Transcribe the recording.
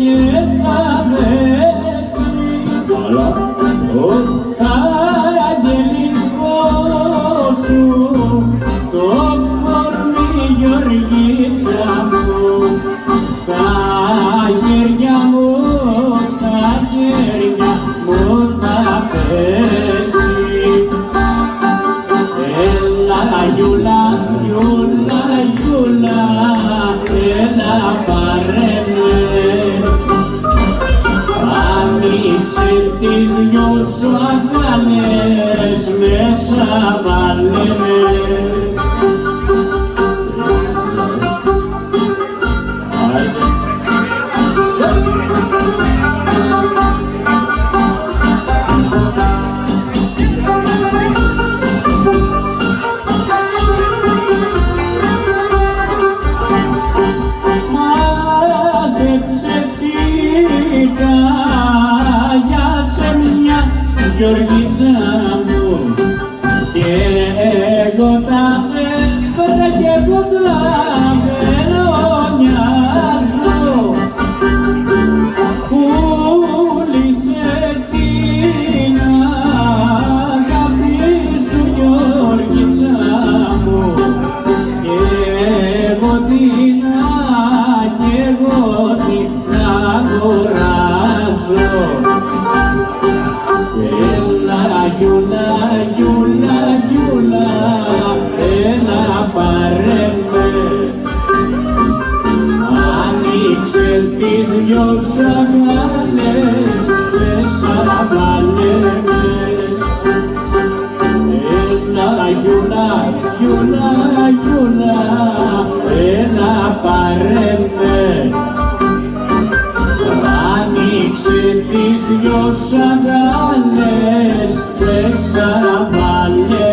και θα δέσει τα αγγελικό σου το κορμί Γεωργίτσα μου στα χέρια μου θα πέσει. Έλα Γιούλα, Γιούλα, Γιούλα, έλα πάρε με. Άνοιξε τις δυο σου αγκάλες, μέσα βάλε με. Γεωργίτσα μου και εγώ τα έφερα κι εγώ τα μελονιάζω. Πούλησε την αγάπη σου Γεωργίτσα μου και εγώ την αγοράζω. Γιούλα, Γιούλα, Γιούλα, έλα πάρε με. Άνοιξε τις δυο σου αγκάλες, μέσα βάλε με. Έλα Γιούλα, Γιούλα, Γιούλα, έλα πάρε με. Άνοιξε τις δυο σου αγκάλες, μέσα βάλε